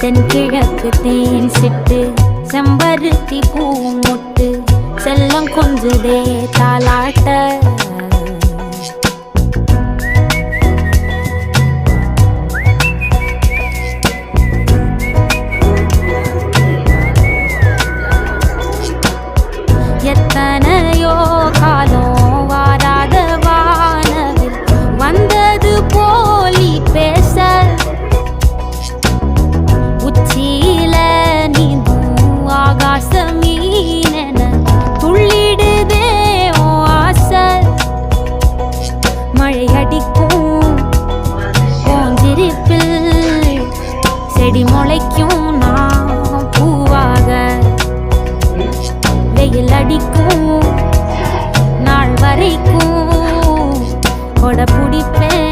தென்கிழக்கு தேன் சிட்டு செம்பருத்தி பூ முட்டு செல்லம் கொஞ்சுதே தாலாட்ட எத்தனையோ காலம் வாராத வானவில் வந்தது போலி பேச உச்சியில நீந்தும் ஆகாச மீனென துள்ளிடுதே ஓ ஆசை மழை அடிக்கும் போஞ்சிருப்பில் செடி முளைக்கும் நான் பூவாக வெயில் அடிக்கும் நாள் வரைக்கும் கொடை பிடிப்பேன்